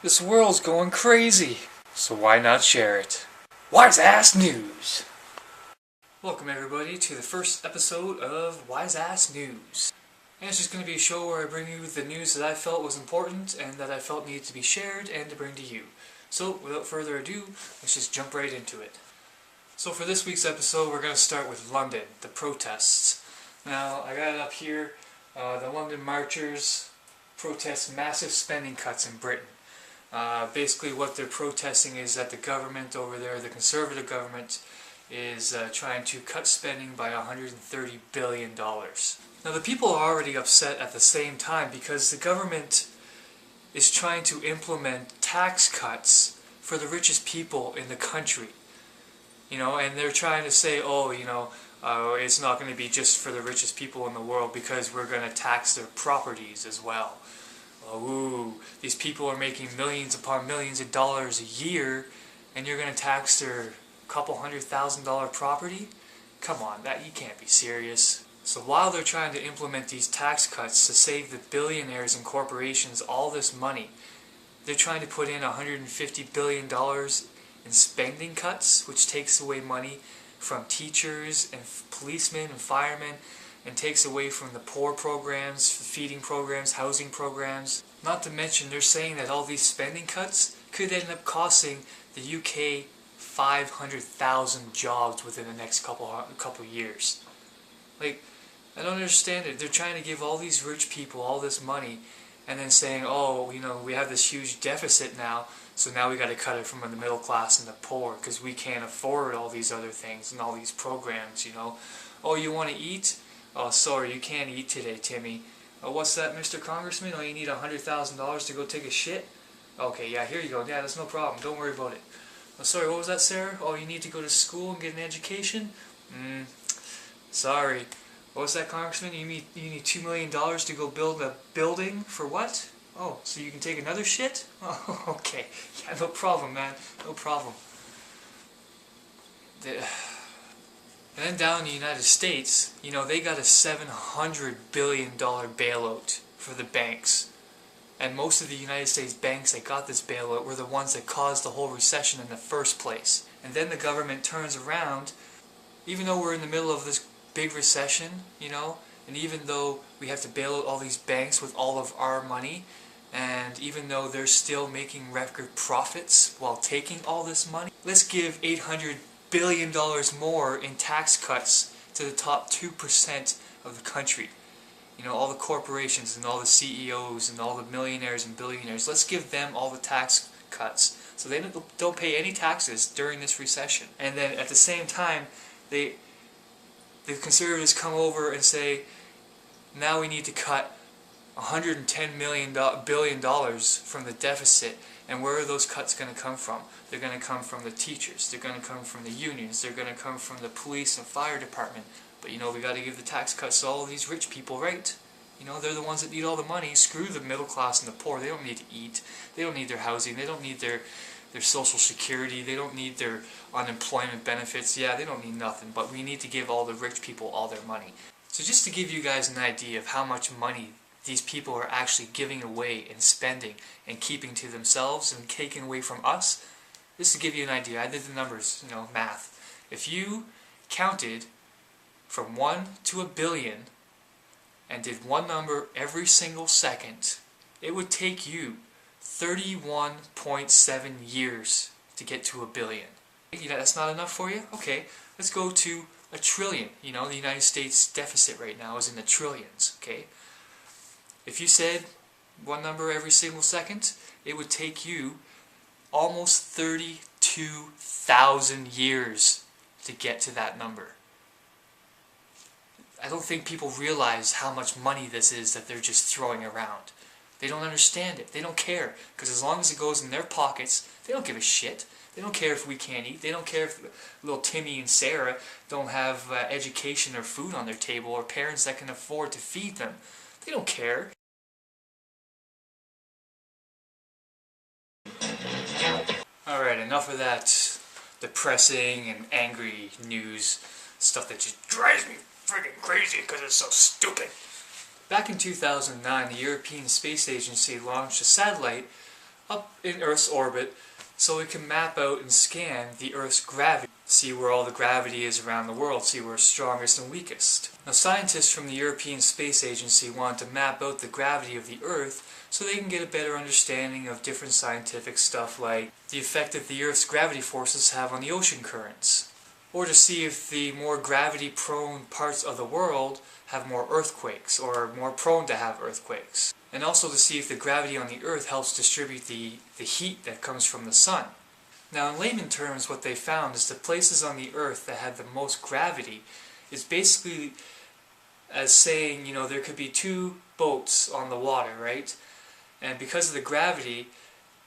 This world's going crazy, so why not share it? WiseAssNews! Welcome everybody to the first episode of WiseAssNews. And it's just going to be a show where I bring you the news that I felt was important and that I felt needed to be shared and to bring to you. So, without further ado, let's just jump right into it. So for this week's episode, we're going to start with London, the protests. Now, I got it up here. The London marchers protest massive spending cuts in Britain. Basically what they're protesting is that the government over there, the Conservative government, is trying to cut spending by $130 billion. Now the people are already upset at the same time because the government is trying to implement tax cuts for the richest people in the country. You know, and they're trying to say, oh, you know, it's not going to be just for the richest people in the world because we're going to tax their properties as well. Ooh, these people are making millions upon millions of dollars a year, and you're going to tax their couple $100,000 property? Come on, you can't be serious. So while they're trying to implement these tax cuts to save the billionaires and corporations all this money, they're trying to put in $150 billion in spending cuts, which takes away money from teachers and policemen and firemen, and takes away from the poor programs, feeding programs, housing programs. Not to mention, they're saying that all these spending cuts could end up costing the UK 500,000 jobs within the next couple years. Like, I don't understand it. They're trying to give all these rich people all this money, and then saying, oh, you know, we have this huge deficit now, so now we got to cut it from the middle class and the poor because we can't afford all these other things and all these programs, you know. Oh, you want to eat? Oh, sorry, you can't eat today, Timmy. Oh, what's that, Mr. Congressman? Oh, you need $100,000 to go take a shit? Okay, yeah, here you go. Yeah, that's no problem. Don't worry about it. Oh, sorry, what was that, Sarah? Oh, you need to go to school and get an education? Sorry. What was that, Congressman? You need $2 million to go build a building? For what? Oh, so you can take another shit? Oh, okay. Yeah, no problem, man. No problem. And then down in the United States, you know, they got a $700 billion bailout for the banks. And most of the United States banks that got this bailout were the ones that caused the whole recession in the first place. And then the government turns around, even though we're in the middle of this big recession, you know, and even though we have to bail out all these banks with all of our money, and even though they're still making record profits while taking all this money, let's give $800 billion more in tax cuts to the top 2% of the country. You know, all the corporations and all the CEOs and all the millionaires and billionaires. Let's give them all the tax cuts so they don't pay any taxes during this recession. And then at the same time, the conservatives come over and say, now we need to cut $110 billion from the deficit. And where are those cuts going to come from? They're going to come from the teachers, they're going to come from the unions, they're going to come from the police and fire department. But you know, we got to give the tax cuts to all these rich people, right? You know, they're the ones that need all the money. Screw the middle class and the poor. They don't need to eat. They don't need their housing. They don't need their social security. They don't need their unemployment benefits. Yeah, they don't need nothing. But we need to give all the rich people all their money. So just to give you guys an idea of how much money these people are actually giving away and spending and keeping to themselves and taking away from us, just to give you an idea, I did the numbers, you know, math. If you counted from 1 to a billion and did one number every single second, it would take you 31.7 years to get to a billion. You know, that's not enough for you? Okay, let's go to a trillion. You know, the United States deficit right now is in the trillions, okay? If you said one number every single second, it would take you almost 32,000 years to get to that number. I don't think people realize how much money this is that they're just throwing around. They don't understand it. They don't care. Because as long as it goes in their pockets, they don't give a shit. They don't care if we can't eat. They don't care if little Timmy and Sarah don't have education or food on their table or parents that can afford to feed them. They don't care. Alright, enough of that depressing and angry news stuff that just drives me freaking crazy because it's so stupid. Back in 2009, the European Space Agency launched a satellite up in Earth's orbit so it can map out and scan the Earth's gravity, see where all the gravity is around the world, see where it's strongest and weakest. Now scientists from the European Space Agency wanted to map out the gravity of the Earth so they can get a better understanding of different scientific stuff like the effect that the Earth's gravity forces have on the ocean currents, or to see if the more gravity-prone parts of the world have more earthquakes, or are more prone to have earthquakes. And also to see if the gravity on the Earth helps distribute the heat that comes from the sun. Now in layman terms, what they found is the places on the Earth that had the most gravity is basically as saying, you know, there could be two boats on the water, right? And because of the gravity,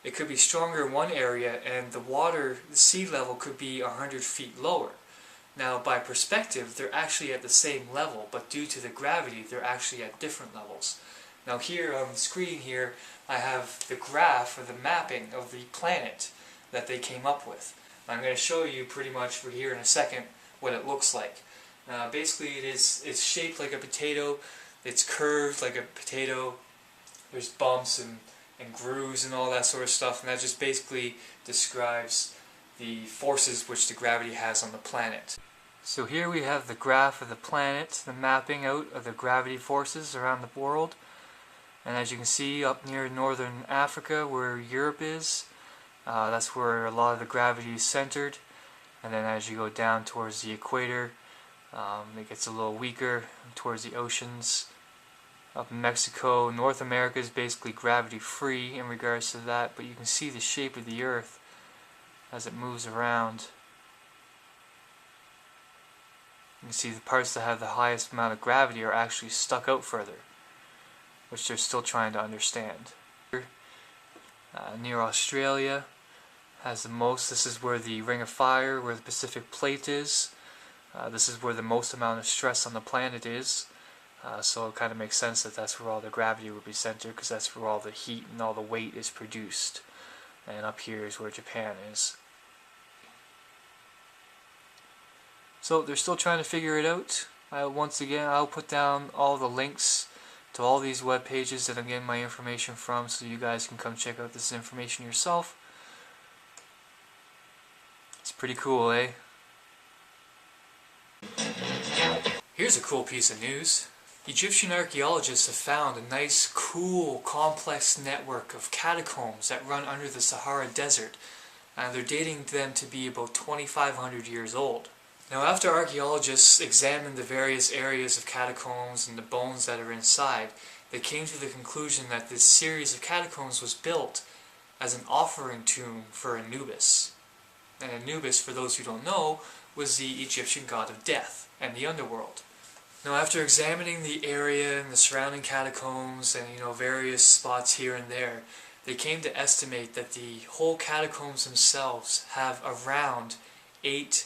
it could be stronger in one area and the sea level could be 100 feet lower. Now by perspective, they're actually at the same level, but due to the gravity, they're actually at different levels. Now here on the screen here, I have the graph or the mapping of the planet that they came up with. I'm going to show you pretty much for here in a second what it looks like. Basically it's shaped like a potato, it's curved like a potato, there's bumps and grooves and all that sort of stuff, and that just basically describes the forces which the gravity has on the planet. So here we have the graph of the planet, the mapping out of the gravity forces around the world. And as you can see up near northern Africa where Europe is, that's where a lot of the gravity is centered. And then as you go down towards the equator, it gets a little weaker towards the oceans. Up in Mexico, North America is basically gravity free in regards to that, but you can see the shape of the Earth as it moves around. You can see the parts that have the highest amount of gravity are actually stuck out further, which they're still trying to understand. Near Australia has the most. This is where the Ring of Fire, where the Pacific Plate is. This is where the most amount of stress on the planet is. So it kind of makes sense that that's where all the gravity would be centered, because that's where all the heat and all the weight is produced. And up here is where Japan is. So they're still trying to figure it out. Once again, I'll put down all the links to all these web pages that I'm getting my information from, so you guys can come check out this information yourself. It's pretty cool, eh? Here's a cool piece of news. Egyptian archaeologists have found a nice, cool, complex network of catacombs that run under the Sahara Desert, and they're dating them to be about 2,500 years old. Now after archaeologists examined the various areas of catacombs and the bones that are inside, they came to the conclusion that this series of catacombs was built as an offering tomb for Anubis. And Anubis, for those who don't know, was the Egyptian god of death and the underworld. Now after examining the area and the surrounding catacombs and various spots here and there, they came to estimate that the whole catacombs themselves have around 8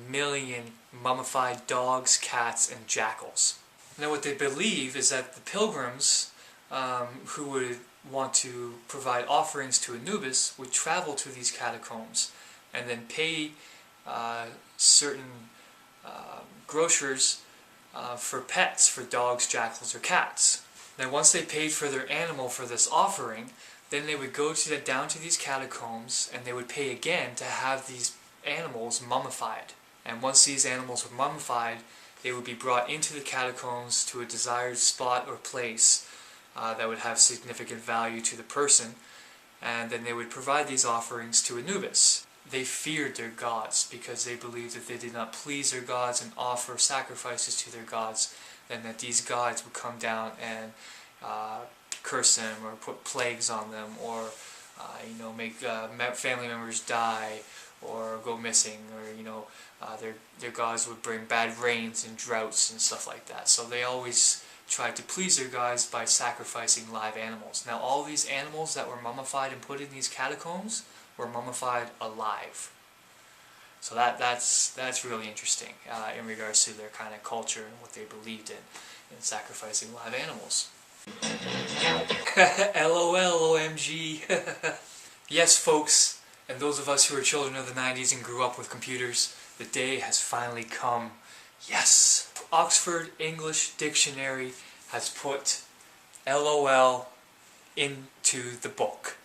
million mummified dogs, cats, and jackals. Now what they believe is that the pilgrims who would want to provide offerings to Anubis would travel to these catacombs and then pay certain grocers for pets, for dogs, jackals, or cats. Then once they paid for their animal for this offering, then they would go down to these catacombs and they would pay again to have these animals mummified. And once these animals were mummified, they would be brought into the catacombs to a desired spot or place that would have significant value to the person, and then they would provide these offerings to Anubis. They feared their gods because they believed that they did not please their gods and offer sacrifices to their gods, then that these gods would come down and curse them or put plagues on them, or make family members die or go missing, or their gods would bring bad rains and droughts and stuff like that. So they always tried to please their gods by sacrificing live animals. Now all these animals that were mummified and put in these catacombs were mummified alive. So that's really interesting in regards to their kind of culture and what they believed in sacrificing live animals. LOL, OMG. Yes, folks, and those of us who are children of the 90s and grew up with computers, the day has finally come. Yes! Oxford English Dictionary has put LOL into the book.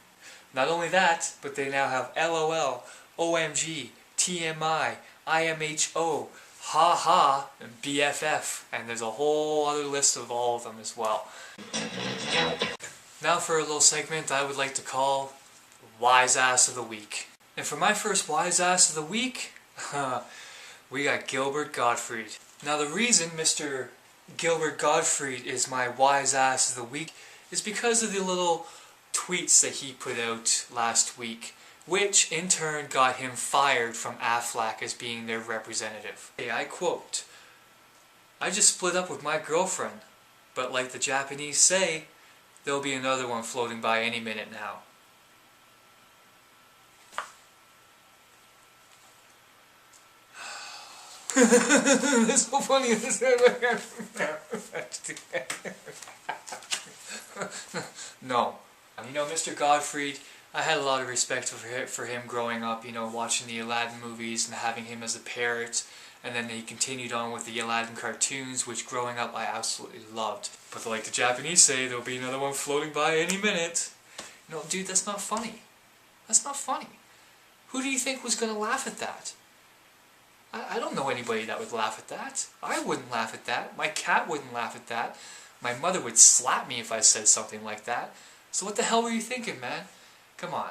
Not only that, but they now have LOL, OMG, TMI, IMHO, haha, and BFF, and there's a whole other list of all of them as well. Now for a little segment I would like to call WiseAss of the Week. And for my first WiseAss of the Week, we got Gilbert GottFried. Now the reason Mr. Gilbert GottFried is my WiseAss of the Week is because of the little tweets that he put out last week, which in turn got him fired from Aflac as being their representative. Hey, I quote, "I just split up with my girlfriend, but like the Japanese say, there'll be another one floating by any minute now." That's so funny. No. You know, Mr. GottFried, I had a lot of respect for him growing up, you know, watching the Aladdin movies and having him as a parrot, and then he continued on with the Aladdin cartoons, which growing up I absolutely loved. But like the Japanese say, there'll be another one floating by any minute. You know, dude, that's not funny. That's not funny. Who do you think was going to laugh at that? I don't know anybody that would laugh at that. I wouldn't laugh at that. My cat wouldn't laugh at that. My mother would slap me if I said something like that. So what the hell were you thinking, man? Come on.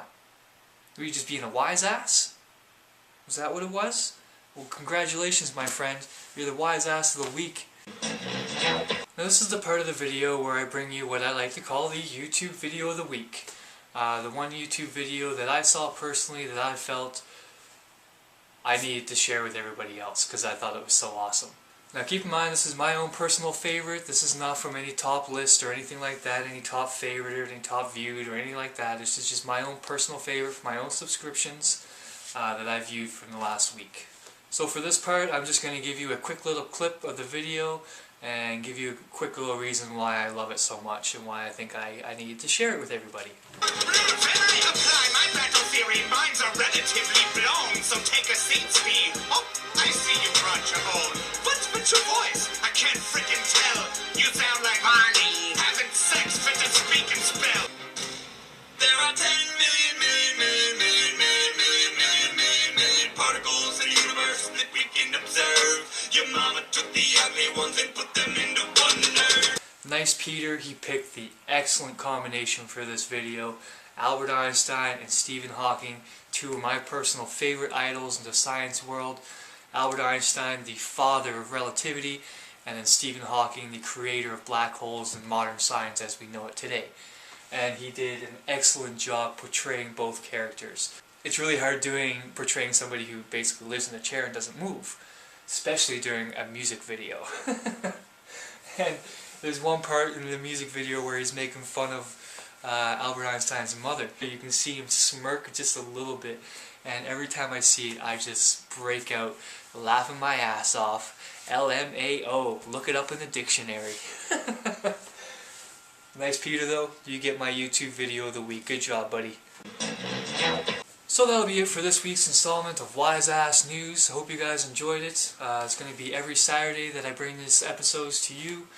Were you just being a wise ass? Was that what it was? Well, congratulations, my friend. You're the wise ass of the week. Now this is the part of the video where I bring you what I like to call the YouTube video of the week. The one YouTube video that I saw personally that I felt I needed to share with everybody else because I thought it was so awesome. Now keep in mind, this is my own personal favorite. This is not from any top list or anything like that, any top favorite or any top viewed or anything like that. This is just my own personal favorite for my own subscriptions that I viewed from the last week. So for this part, I'm just going to give you a quick little clip of the video and give you a quick little reason why I love it so much and why I think I needed to share it with everybody. When I apply my battle theory, minds are relatively blown, so take a seat, Speed. Oh, I see you brought your own. What's with your voice? I can't frickin' tell. You sound like Barney having sex fit to speak and spell. There are 10 million particles in the universe that we can observe. Your mama took the ugly ones and put them into one nerve. NicePeter, he picked the excellent combination for this video. Albert Einstein and Stephen Hawking, two of my personal favorite idols in the science world. Albert Einstein, the father of relativity, and then Stephen Hawking, the creator of black holes and modern science as we know it today. And he did an excellent job portraying both characters. It's really hard portraying somebody who basically lives in a chair and doesn't move, especially during a music video. And there's one part in the music video where he's making fun of Albert Einstein's mother. You can see him smirk just a little bit, and every time I see it, I just break out laughing my ass off. LMAO. Look it up in the dictionary. NicePeter, though, you get my YouTube video of the week. Good job, buddy. So that'll be it for this week's installment of WiseAssNews. I hope you guys enjoyed it. It's going to be every Saturday that I bring these episodes to you.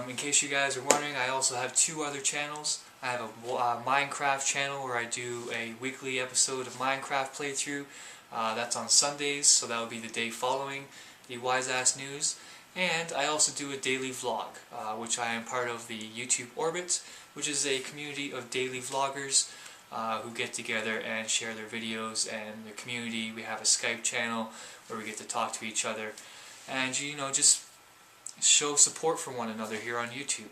In case you guys are wondering, I also have two other channels. I have a Minecraft channel where I do a weekly episode of Minecraft playthrough. That's on Sundays, so that will be the day following the WiseAssNews. And I also do a daily vlog, which I am part of the YouTube Orbit, which is a community of daily vloggers who get together and share their videos. And the community, we have a Skype channel where we get to talk to each other and, you know, just show support for one another here on YouTube.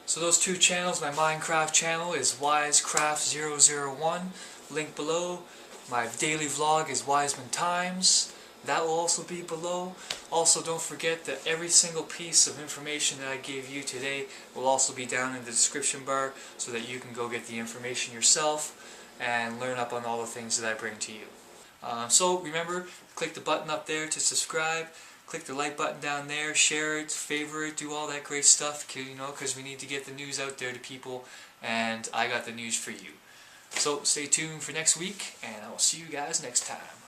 So those two channels, my Minecraft channel is WiseCraft001, link below. My daily vlog is Wiseman Times, that will also be below. Also, don't forget that every single piece of information that I gave you today will also be down in the description bar so that you can go get the information yourself and learn up on all the things that I bring to you. So remember, click the button up there to subscribe. Click the like button down there, share it, favorite, do all that great stuff, you know, because we need to get the news out there to people, and I got the news for you. So stay tuned for next week, and I will see you guys next time.